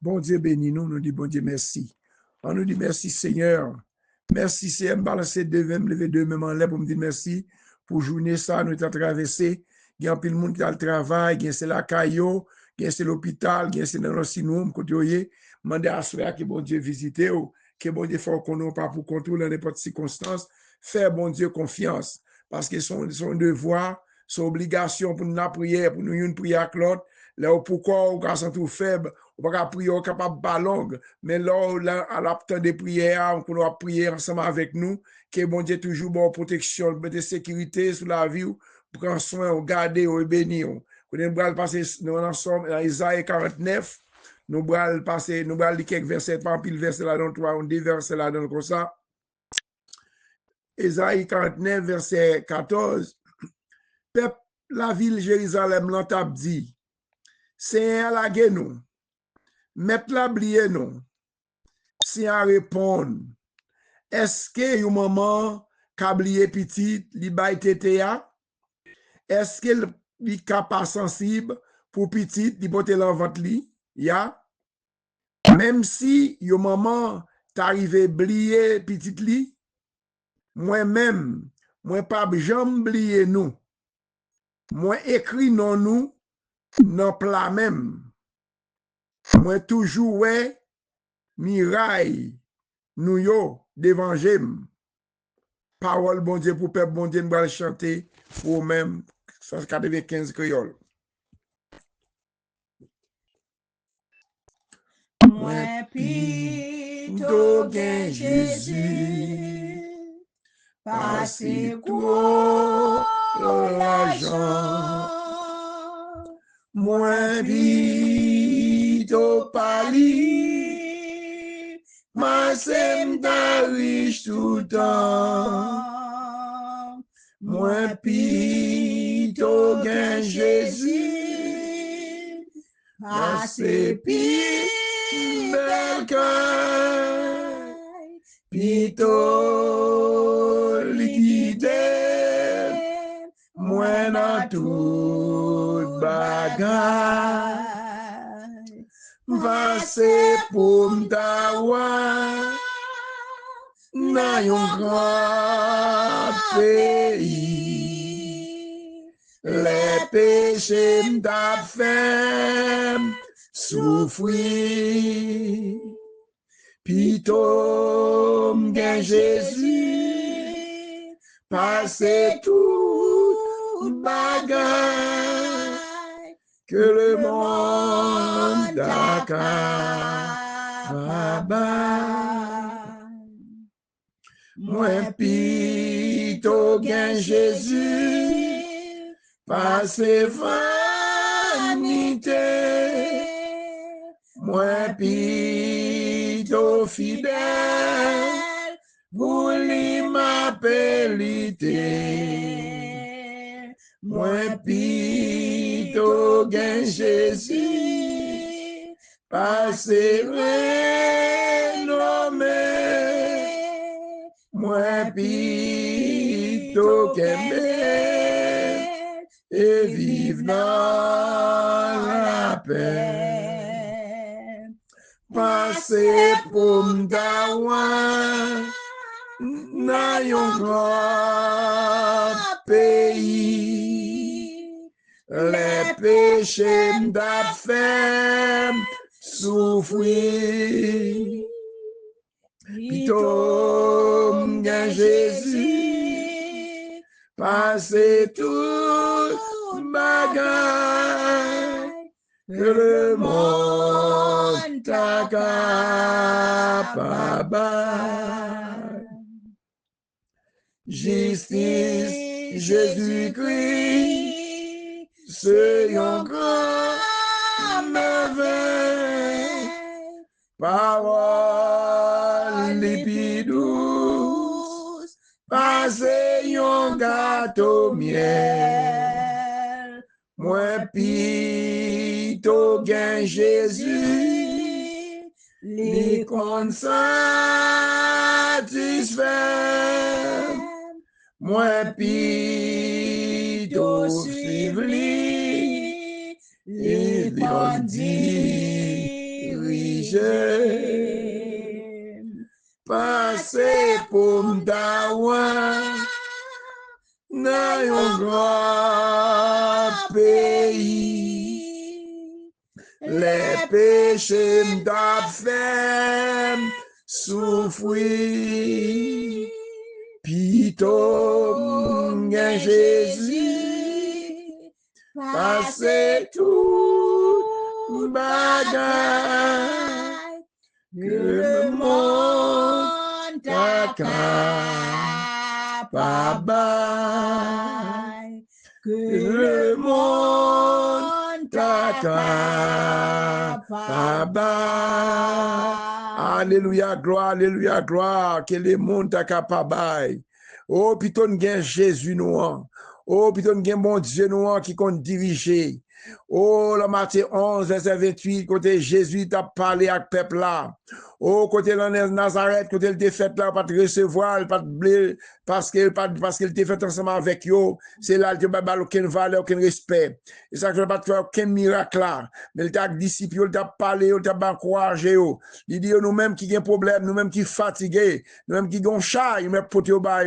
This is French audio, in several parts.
Bon Dieu béni nous, nous dit bon Dieu merci. On nous dit merci Seigneur. Merci Seigneur, me balancer devant, me lever de même en l'air pour me dire merci pour journée ça, nous avons traversé. Il y a un peu de monde qui a le travail, il y a c'est la caillou, il y a c'est l'hôpital, il y a c'est dans le sinum, côté oye, demander à cela que bon Dieu visite, que bon Dieu faut qu'on n'a pas pour contrôler n'importe circonstance, faire bon Dieu confiance, parce que son devoir, son obligation pour nous la prière, pour nous une prière avec l'autre, là pourquoi on a senti faible, on va prier on capable pas longue, mais là à la temps de prière, on va prier ensemble avec nous, que bon Dieu toujours bon protection, de sécurité sur la vie, prend soin, on garde, on bénit. On va passer nous ensemble dans Isaïe 49, nous allons passer, nous allons lire quelques versets, pas pile verset là dans 3, on dit verset là dans comme ça. Isaïe 49, verset 14. Peuple, la ville Jérusalem, l'entap dit, Seigneur la gué nous, mettre la blié nous, si on répond, est-ce que yon maman kablié petit, li bay tete ya? Est-ce que li pas sensible pour petit, li pote l'envant li? Ya? Même si yon maman t'arrive blié petit li, moi-même, moi pas jamais blié nous. Moi écrit non nous, non plat même. Moi toujours ouais, miraille, nous yo, devant j'aime. Parole bon Dieu pour peuple bon Dieu, nous allons chanter pour même 195 créoles. Moi pito gen Jésus, passez gros l'argent. Moi pito pali, ma sem ta riche tout temps. Moi pito gen Jésus, passez pi bel kay, pito liquide, moi dans tout bagay. Passez pour m'tawa, dans yon grand pays. Les péchés m'tap fait souffrir. Pito m'gen Jésus, passez tout bagay que le monde a moi pito gen Jésus, passez vanité. Moi pito fidèle, vous li m'appelite. Moi pito gen Jésus, passez renommé. Moi pito kembe, et vive dans la paix. Passez pour m'dawa, na yon grand pays. Les péchés m'dap fait souffrir. Pito m'gen Jésus, passez tout bagay que le monde t'a capable. Justice, Jésus-Christ, c'est yon grand merveille. Parole lipi douce, passez yon gâteau miel. Moi pito gen Jésus, li kon satisfait. Moi pito suiv li, li grandi. corriger. Passez pour m'dawan dans un grand pays. Les péchés m'dap fait souffrir. Pito m'gen Jésus, passez tout bagay que le monde t'a capable, que le monde t'a capable. Alléluia, gloire, que le monde t'a capable. Oh, plutôt nous gagne Jésus nous. Oh, plutôt nous gagne bon Dieu nous qui compte diriger. Oh, le Matthieu 11, verset 28, côté Jésus t'a parlé avec le peuple là. Oh, côté Nazareth, côté il était fait là, pas te recevoir, pas te blé, parce qu'il était fait ensemble avec eux. C'est là qu'il n'y a pas aucune valeur, aucun respect. Et ça, je ne vais pas te faire aucun miracle là. Mais il t'a disciple, il t'a parlé, il t'a encouragé. Il dit, nous-mêmes qui avons un problème, nous-mêmes qui fatigués, nous-mêmes qui avons chat, nous mêmes poté au bas,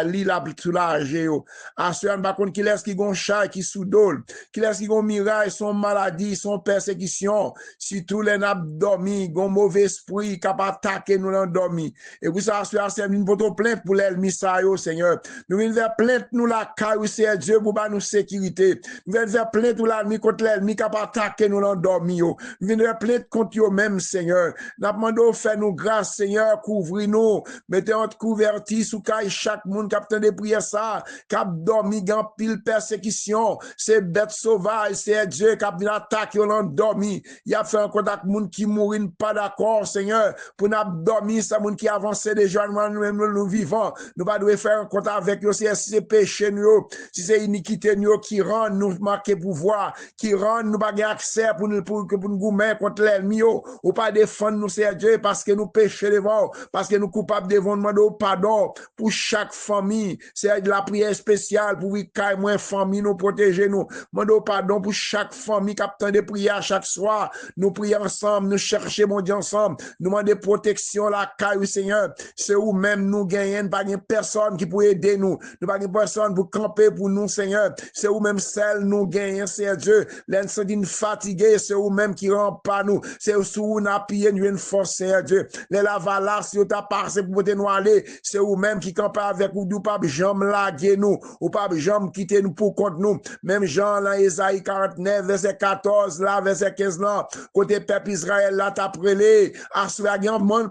li la soulager. À ceux par contre, qui laisse qui ont chat, qui soudol, qui laisse qui ont miraille, son maladie, son persécution, si tous les n'a dormi, ont mauvais esprit, capable attaquer nous l'ont dormi. Et puis ça, c'est une photo plainte pour l'ennemi, ça, Seigneur. Nous venons faire plainte, nous la caille, c'est Dieu pour nous sécurité. Nous venons faire plainte, nous l'ennemi contre l'ennemi, capable attaquer nous l'ont dormi. Nous venons faire plainte contre eux-mêmes, Seigneur. Nous demandons, fais-nous grâce, Seigneur, couvre-nous, mettez entre couvertis sous caille chaque monde, capitaine de prière, ça, cap dormi, gan pile persécution, c'est bête sauvage, c'est Dieu qui a venu attaquer, nous l'ont dormi. Il a fait un contact, monde qui mourit, pas d'accord, Seigneur. Pour nous dormir, c'est monde qui avance déjà, nous vivons. Nous pas devons faire un contact avec nous, si c'est péché, nous, si c'est iniquité, nous, qui rend nous marquer pouvoir, qui rend nous pas accès pour nous goumer contre l'ennemi, ou pas défendre nous, c'est Dieu, parce que nous péchons devant, parce que nous coupables devant, nous demandons pardon pour chaque famille. C'est de la prière spéciale pour que moins famille nous protéger nous. Demandons pardon pour chaque famille qui a besoin de prier chaque soir. Nous prions ensemble, nous cherchons mon Dieu ensemble. Nous demandons protection la caille, Seigneur. C'est où même nous gagnons, pas de personne qui peut aider nous. Nous pas de personne pour camper pour nous, Seigneur. C'est où même celle nous gagnons, Seigneur Dieu. L'incendie fatigué, c'est où même qui rend pas nous. C'est où nous appuyons une force, Seigneur Dieu. Les lavalas, si vous t'as passé pour nous aller, c'est où même qui campe avec vous, nous pas jamais laguer nous, ou pas jamais quitter nous pour contre nous. Même Jean, là, Isaïe 49, verset 14, là, verset 15, là, côté peuple Israël, là, t'as prélé, à ce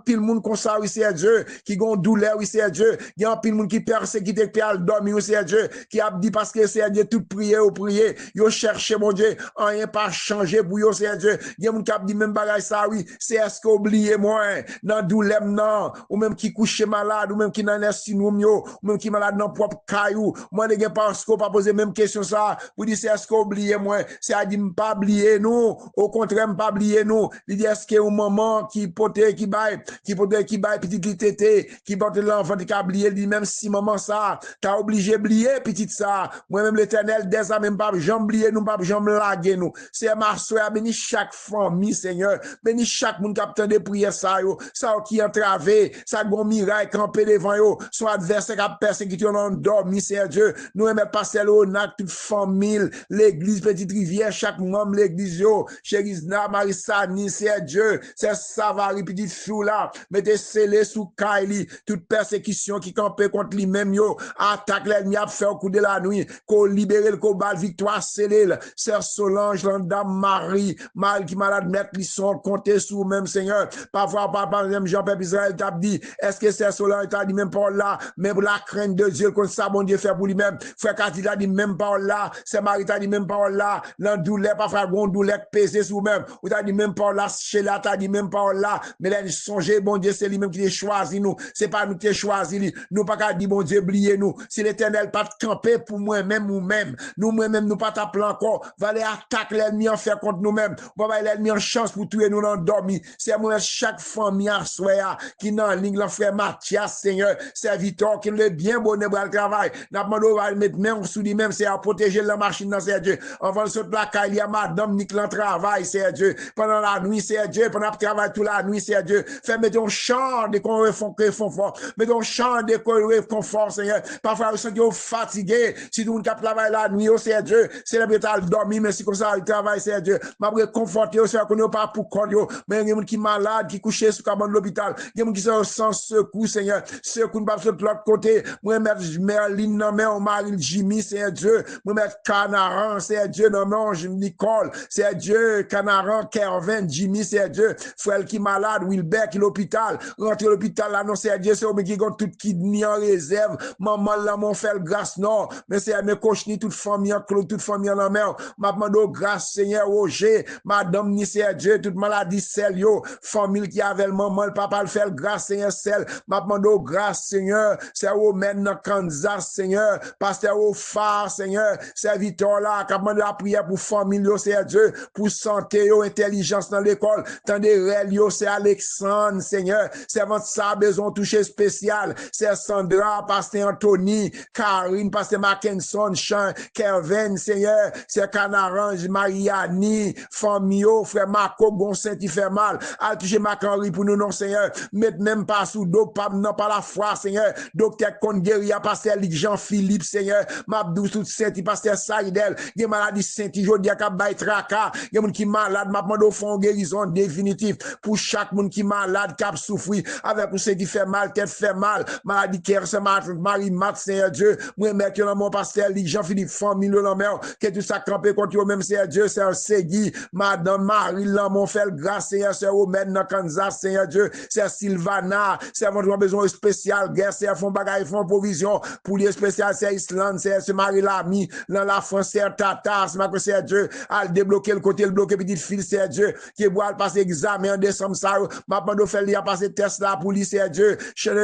pile monde comme ça, oui, c'est Dieu, qui gon douleur, oui, c'est Dieu, il y a pile monde qui persécute, qui a dormi, oui, c'est Dieu, qui a dit parce que c'est Dieu, tout prier, ou prier, yo chercher, mon Dieu, rien pas changer pour yo, c'est Dieu, il y a monde qui a dit même bagay ça, oui, c'est est-ce qu'oubliez moi, dans douleur, non, ou même qui couche malade, ou même qui n'en est sinon, ou même qui malade dans propre caillou, moi, les gars, parce qu'on pas poser même question ça, pour dire c'est est-ce qu'oubliez moi, c'est à dire pas oublier nous, au contraire, pas oublier nous, il dit est-ce que au moment qui pote, qui baille, petit qui tété, qui porte l'enfant, qui a oublié, dit même si maman ça, t'as obligé oublier, petit ça, moi-même l'éternel, des amis, pas jamais oublier nous, pas jamais laguer nous, c'est ma soeur, béni chaque famille, Seigneur, béni chaque monde qui a de prière ça, yo, ça qui entravé, ça bon miracle, campé devant yo, son adversaire qui a persécuté, on a dormi, Seigneur Dieu, nous aimons passer au nac, toute famille, l'église, petite rivière, chaque membre, l'église, yo, Chérisna, Marissani, Seigneur Dieu, c'est Savary, petite fou là, mettez scellé sous Kaili, toute persécution qui campait contre lui-même, yo, attaque l'ennemi à faire au coup de la nuit, qu'on libère le combat, victoire scellée, c'est Solange, l'endame Marie, mal qui malade, mettre ils sont comptés sous même Seigneur, parfois, par exemple, Jean-Pierre Israël t'a dit, est-ce que c'est Solange, t'a dit même pas là, mais pour la crainte de Dieu, comme ça, bon Dieu fait pour lui-même, frère Cathy t'a dit même pas là, c'est Marie t'a dit même pas là, l'endouleur, pas frère, bon douleur pesé sous même, ou t'a dit même pas là, chez là, t'a dit même pas là, mais là, songez, bon Dieu, c'est lui-même qui a choisi nous, c'est pas nous qui a choisi, nous pas qu'à dire, bon Dieu, oubliez nous, si l'éternel pas de camper pour moi-même ou même, nous, moi-même, nous pas t'appeler encore, va aller attaquer l'ennemi en faire contre nous-mêmes, on va l'ennemi en chance pour tuer nous dans dormi, c'est moi, chaque famille à soi, qui dans ligne, le frère Mathias, Seigneur, serviteur, qui le bien bonnet pour le travail, n'a pas de mettre main sous lui-même, c'est à protéger la machine dans ses Dieu, avant saute la caille, il y a madame Nick l'en travail, c'est Dieu. Pendant la nuit, c'est Dieu. Pendant le travail toute la nuit, c'est Dieu. Fais mettre ton chant de confort. Mets ton chant de confort, Seigneur. Parfois, vous sentez fatigué. Si vous ne travaillez la nuit, c'est Dieu. C'est le bétal dormir, mais si comme ça, il travaille, c'est Dieu. Ma réconforter, c'est qu'on n'a pas pour corps, mais il y a des gens qui sont malades, qui couchent sur le l'hôpital. Il y a des gens qui sont sans secours, Seigneur. Secours, pas sur l'autre côté. Moi, mettre Merlin, non, mais on Marie Jimmy, c'est Dieu. Moi, mettre Canaran, c'est Dieu, non, mais Nicole, c'est Dieu. Canaran, Kervin, Jimmy, c'est Dieu. Frère qui est malade, Wilbert qui est l'hôpital. Rentre à l'hôpital, là, non, c'est Dieu, c'est eux qui ont tout kidney en réserve. Maman, là, mon frère, grâce, non. Mais c'est mes cochnis, toute famille, toute famille en mer. Ma demande grâce, Seigneur, Roger, madame, ni c'est Dieu, toute maladie, celle, yo. Famille qui avait le maman, le papa, le fait grâce, Seigneur, celle. Ma demande grâce, Seigneur. C'est au maintenant, Kansas, Seigneur. Pasteur au phare, Seigneur. Serviteur là, qui a demandé la prière pour famille, c'est Dieu. Pour santé, yo, intelligence dans l'école. Tandis que c'est Alexandre, Seigneur. C'est votre ça, besoin toucher spécial. C'est Sandra, Pasteur Anthony, Karine, Pasteur Mackinson, Jean, Kevin, Seigneur. C'est Canarange, Mariani, Famio, frère Marco, Gonsaint, il fait mal. Al toucher Mac-Henri pour nous, non, Seigneur. Mettez même pas sous dos, pas, non, pas la foi, Seigneur. Docteur Congueria, Pasteur Jean-Philippe, Seigneur. Mabdou, tout saint, Pasteur Saïdel. Il y a maladie saint, il y a Kabay Traka. Il y a moun qui malade, m'a demandé au fond guérison définitive pour chaque monde qui malade, qui a souffri, avec pour ceux qui fait mal, tête fait mal, maladie cœur, c'est Marie Mat, Seigneur Dieu. Moi, mec, que mon pasteur, Jean-Philippe, famille, le mère, que tout ça campé contre eux, même Seigneur Dieu, c'est un Segui, Madame Marie, mon frère, grâce, Seigneur, c'est Romaine, dans Kansas, Seigneur Dieu, c'est Sylvana, c'est votre besoin spécial, guerre, c'est fond bagaille, fond provision, pour les spécial, c'est Islande, c'est Marie Lamy, dans la France, c'est Tata, c'est ma Seigneur Dieu, à débloquer le côté, le bloquer petit fil, Seigneur Dieu, qui est boire passer examen en décembre, ça, ma demande faire lui a passé test là pour lui, Seigneur Dieu,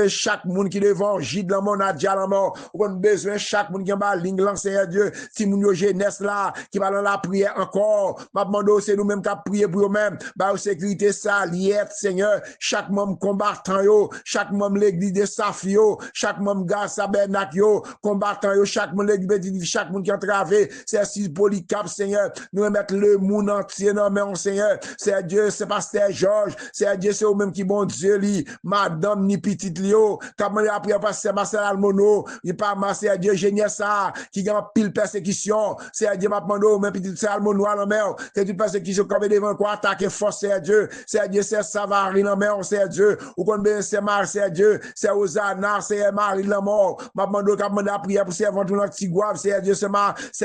chaque monde qui devant, gîte dans mon adja la mort, on a besoin, chaque monde qui a ma ligne, Seigneur Dieu, si moun yo jeunesse là, qui va dans la prière encore, ma demande c'est nous-mêmes qui a prié pour eux-mêmes, bah, sécurité, ça, liette, Seigneur, chaque membre combattant yo, chaque membre l'église de Safio, chaque membre gars Sabernac yo, combattant yo, chaque membre l'église, chaque monde qui a travé, c'est si polycap, Seigneur, nous mettre le monde entier dans mon Seigneur, c'est Dieu, c'est pasteur Georges, c'est Dieu, c'est eux-mêmes qui bon Dieu, li, madame, ni petite lio, comme on a appris à passer Marcel Almono, il pas c'est Dieu, génial ça, qui gagne pile persécution, c'est Dieu, m'a demandé, même petit, c'est Almono à la mer, c'est une persécution comme devant quoi attaquer force, c'est Dieu, c'est Savary la mer, c'est Dieu, ou qu'on ben c'est Mar, c'est Dieu, c'est Osana, c'est Marie la mort, m'a demandé, quand on a prié pour servir tout notre tigouave, c'est Dieu, c'est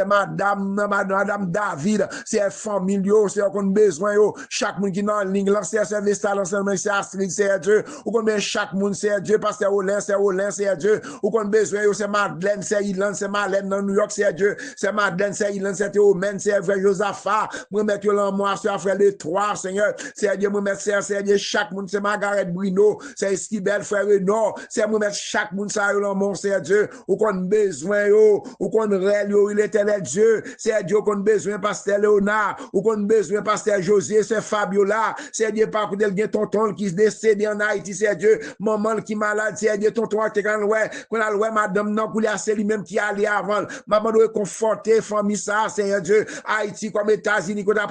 madame David, c'est familiaux, c'est qu'on besoin, chaque monde qui dans ligne, c'est service à l'enseignement, c'est Astrid, c'est Dieu, ou qu'on ben chaque monde, c'est Dieu, pasteur Olin, c'est Dieu, ou qu'on besoin, c'est Madeleine, c'est Ilan, c'est Marlène dans New York, c'est Dieu, c'est Madeleine, c'est Ilan, c'est Théomène, c'est frère Josaphat, moi mettre là moi sur frère les trois, Seigneur, c'est Dieu, moi mettre c'est Dieu, chaque monde, c'est Margaret Bruno, c'est Esquibel, frère Renaud, c'est moi mettre chaque monde ça là mon c'est Dieu, ou qu'on besoin ou qu'on réel il éternel Dieu, c'est Dieu qu'on besoin pasteur Léonard, ou qu'on besoin pasteur José, c'est Fabiola, c'est Dieu par contre il tonton qui se décédé en Haïti, c'est Dieu, maman qui malade, c'est Dieu tonton qui qu'on a loué madame non pour c'est lui-même qui allait avant, maman doit conforter famille ça, c'est Dieu, Haïti comme États-Unis qu'on a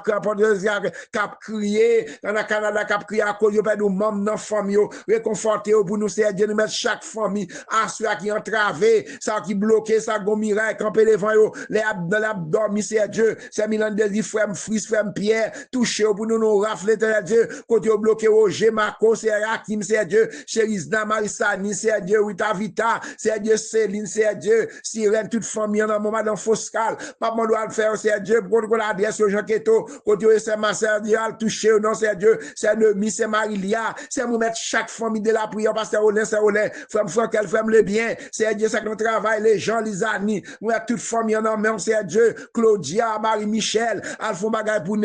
cap crier dans le Canada cap crier à cause de nous maman dans famille réconforter pour nous c'est Dieu nous mettre chaque famille à ceux qui entravé ça qui bloqué ça gomira camper devant yo les dans l'abdomen c'est Dieu c'est Milan de frère Fris frère Pierre toucher pour nous rafler Dieu côté bloqué Roger Marco c'est Hakim c'est Dieu Cherisna Marisani c'est Dieu Wita Vita c'est Dieu Céline c'est Dieu Sirène toute famille en moment dans Foscal papa doit le faire c'est Dieu pour qu'on adresse aux gens Keto côté c'est ma sœur Dial toucher non c'est Dieu c'est Nomi c'est Marilia c'est nous mettre chaque famille de la prière pasteur Olin c'est Olin frère Frankel frère le bien c'est Dieu ça que nous travaille les gens les amis nous a toute famille en main c'est Dieu Claudia Marie Michel Alphonse Bagay pour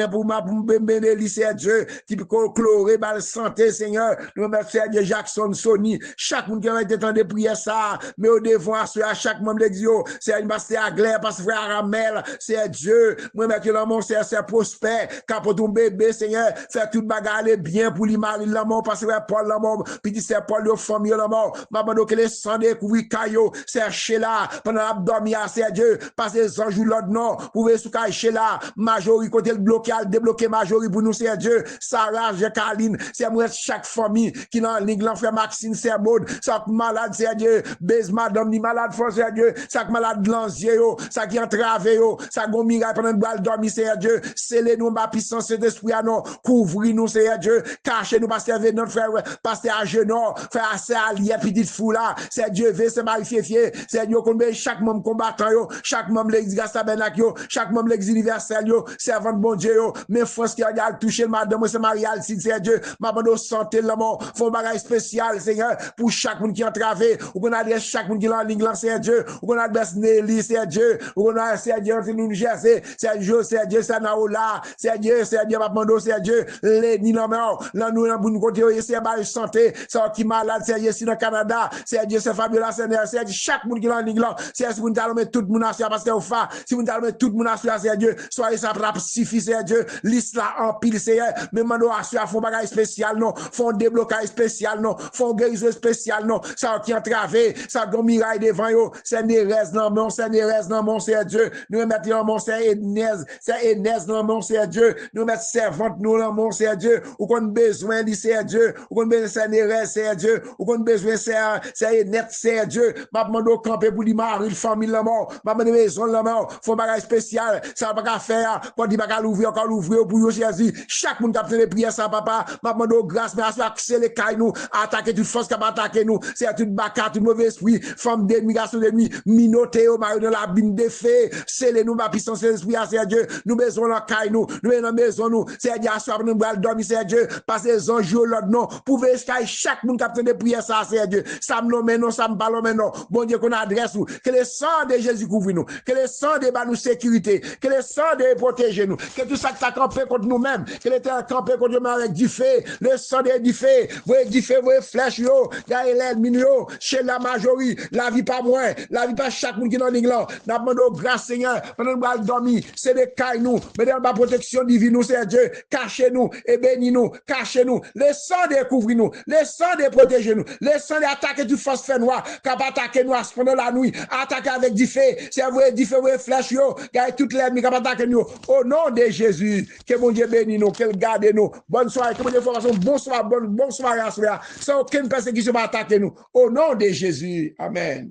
Bénéli c'est Dieu qui peut colorer bal santé Seigneur nous merci à Dieu Jackson Sony chaque monde qui a été temps de prier ça mais au devant à chaque membre de l'église c'est une pasteur Aglaire pasteur frère Aramel c'est Dieu moi mettre l'amour c'est prospère capote ton bébé Seigneur faire toute bagarre aller bien pour lui Marie l'amour pasteur Paul l'amour puis c'est Paul de famille l'amour maman que les sang découvrir caillou c'est chez là pendant l'abdomen c'est Dieu passer 100 jours l'autre non pour voyez sous caché là, Majori, côté le bloqué, à débloquer Majori pour nous, c'est Dieu. Sarah, Jacqueline, c'est moi, chaque famille qui dans ligne, l'enfer Maxine, c'est Maud, chaque malade, c'est Dieu. Baise madame, ni malade, c'est Dieu. Chaque malade, lanzier, ça qui entrave, ça gon miracle pendant le bal dormi, c'est Dieu. Scellez-nous, ma puissance d'esprit, à nous, couvrir-nous, c'est Dieu. Cachez-nous, pasteur notre frère, pasteur à genoux, frère assez allié, petite fou là, c'est Dieu, c'est magnifié, c'est Dieu, qu'on met chaque membre combattant, chaque membre l'église Gastabenak, chaque membre l'église universelle, servant de bon Dieu, mais France qui a touché madame, c'est Marie-Al, c'est Dieu, ma bonne santé, l'amour, font bagage spécial, Seigneur, pour chaque monde qui a entravé, ou qu'on adresse chaque monde qui est en ligne, c'est Dieu, ou qu'on adresse Nelly, c'est Dieu, ou qu'on adresse, c'est Dieu, c'est nous, Jersey, c'est Dieu, c'est Naola, c'est Dieu, Mapando, c'est Dieu, les ni non, là, nous, dans nous côté, c'est bagage santé, c'est qui malade, c'est Dieu, c'est dans Canada, c'est Dieu, c'est Fabiola, c'est Dieu, chaque monde qui est en ligne, c'est si vous allez tout le monde à parce que vous faites, si vous allez tout le monde à c'est Dieu, soyez ça pour suffire, c'est Dieu, l'islam en pile, c'est mais maintenant, à font bagage spécial, non, font déblocage spécial, non, font guérison spécial, non, ça qui entravé, ça don miraille devant yo, c'est Nérez, non, mon, c'est Nérez, non, mon, c'est Dieu, nous mettons dans mon, c'est Enez, non, mon, c'est Dieu, nous mettons servante, nous, non, mon, c'est Dieu, ou qu'on besoin, c'est Dieu, ou qu'on besoin, c'est Nérez, c'est Dieu, ou qu'on besoin, c'est net, c'est Dieu, ma demande au camper pour lui marier, famille, la mort, ma demande maison, la mort, faut bagage spécial, ça va pas faire, pour dire, pas l'ouvrir, encore l'ouvrir pour Jésus, chaque monde qui a fait les prières, ça, papa, ma demande au grâce, mais à ce les cailles, nous, attaquer toute force qui va attaquer nous, c'est toute bacca, tout mauvais esprit, femme d'ennemi, garçon d'ennemi, minoté, au mari de la bine de fée, scellez nous, ma puissance, l'esprit, c'est Dieu, nous besoin la caille, nous besoin la maison, nous, c'est Dieu, à soir, nous, dormir, c'est Dieu, parce que les anges, l'autre, non, pouvez chaque monde qui a fait des prières, ça, c'est Dieu, ça me nomme, non, ça me parle, non, bon Dieu, qu'on adresse, nous, que le sang de Jésus couvre nous, que le sang de nous sécurité, que le sang de protéger nous, que tout ça qui t'a campé contre nous-mêmes, que l'éternel campé contre nous avec du feu, le sang de du feu, voyez flèche, yo, gagne l'ennemi, yo, chez la majorité, la vie pas moins, la vie pas chaque monde qui est dans l'Église, n'a demandé grâce, Seigneur, pendant que nous allons dormir, c'est des cailles nous, mais dans la protection divine, nous, c'est Dieu, cachez-nous et bénis-nous, cachez-nous, le sang de couvrir nous, le sang de protéger nous, le sang d'attaquer du force fait noir, cap attaquer nous pendant la nuit, attaquer avec du feu, c'est vrai, du feu, flèche, yo, gagne toutes les ennemis cap attaquer nous, au nom de Jésus, que mon Dieu bénisse nous, qu'il garde nous, bonne soirée, que mon Dieu fasse bonsoir, bonsoir à soir, sans aucune persécution va attaquer nous, au nom de Jésus, amen.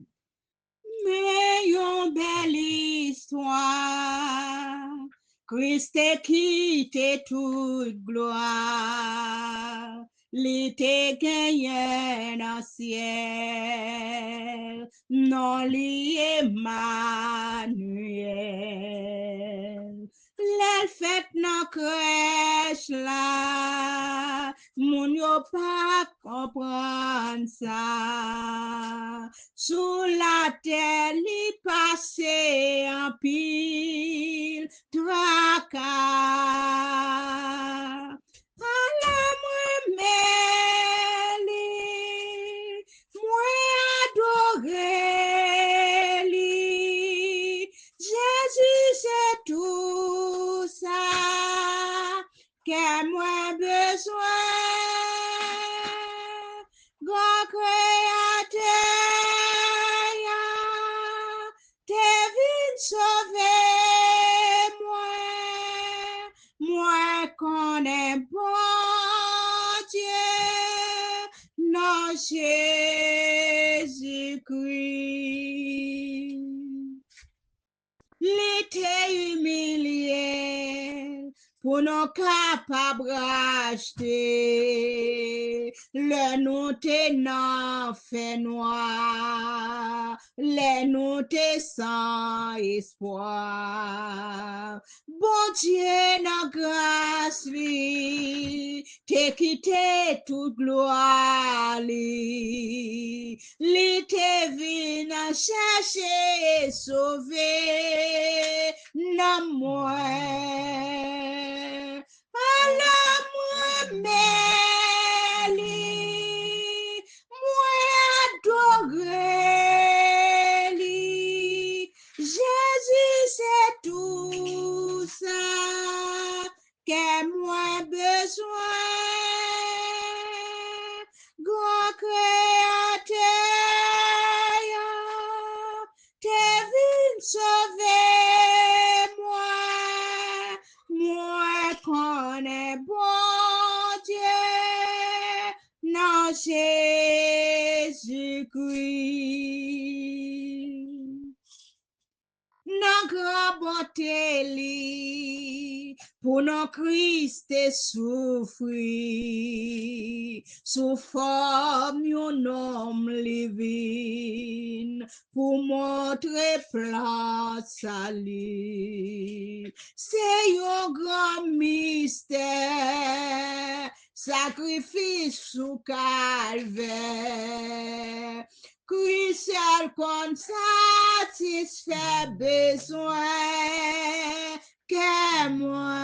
Mais une belle histoire, Christ est quitté toute gloire, l'été gagné dans le ciel, non lié Emmanuel. Les fêtes dans crèche là, mon yo pas comprendre ça. Sous la terre, li passé en pile, tracas. À la moi adoré li, Jésus c'est tout ça, que moi besoin, grand créateur, t'es venu sauver moi connais bon Dieu, non Jésus-Christ. L'été humilié pour nous capables d'acheter le nous tenant fait noir, les nous sans espoir. Bon Dieu, na grâce lui, t'es quitté toute gloire lui, t'es venu chercher et sauver, non moi. Alors moi, Mélie, moi adoré lui, Jésus c'est tout ça que moi besoin, grand créateur, t'es venu sauver moi. Jésus-Christ. Nan grand bonté li, pour non Christ souffri, sous forme yon homme living, pour montrer place à lui. C'est yon grand mystère, sacrifice sous calvaire. Christ seul qu'on satisfait besoin que moi.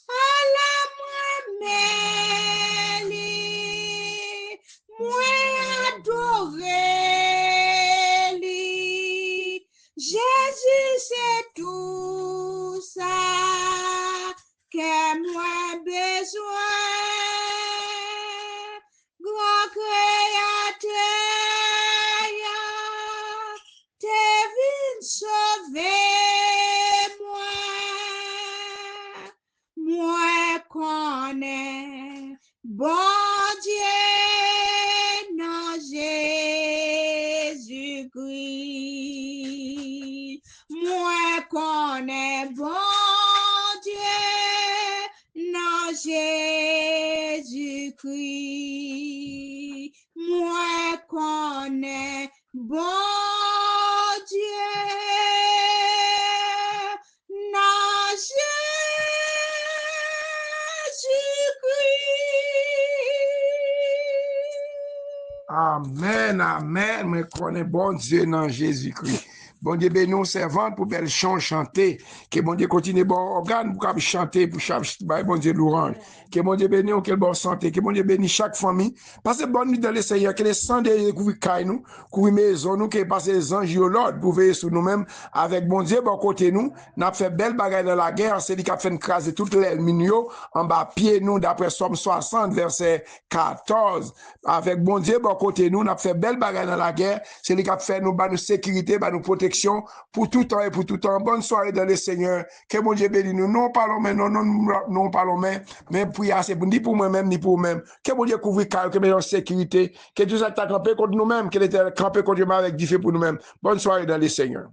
À la moi mêlée, moi adoré lui. Jésus c'est tout ça que moi besoin. Grand créateur, t'es venu sauver moi connais, bon Dieu, non Jésus-Christ, moi connais, bon Dieu, non Jésus-Christ, moi connais, bon Dieu, non Jésus-Christ. Amen, amen. Me connais bon Dieu dans Jésus-Christ. Bon Dieu, ben nous servants pour belle chant chanter. Que bon Dieu continue bon organe pour chanter, pour bon Dieu louange. Que bon Dieu bénisse, que bonne santé. Que bon Dieu bénisse chaque famille. Passez bonne nuit dans le Seigneur. Que les sangs de couvrir caille nous, couvrir maison nous, que passez les anges au Lord pour veiller sur nous-mêmes. Avec bon Dieu, bon côté nous, n'a fait belle bagaille dans la guerre. C'est lui qui a fait craser toutes les minio en bas pied nous, d'après Somme 60, verset 14. Avec bon Dieu, bon côté nous, n'a fait belle bagaille dans la guerre. C'est lui qui a fait nous, nous sécurité, nous protection pour tout temps et pour tout temps. Bonne soirée dans le Seigneur. Que mon Dieu bénisse nous. Non parlons mais non parlons mais prière c'est ni pour moi-même ni pour vous-même. Que mon Dieu couvre car que meilleure sécurité. Que Dieu s'attaque campé contre nous-mêmes. Que l'Éternel campé contre nous avec du feu pour nous-mêmes. Bonne soirée dans le Seigneur.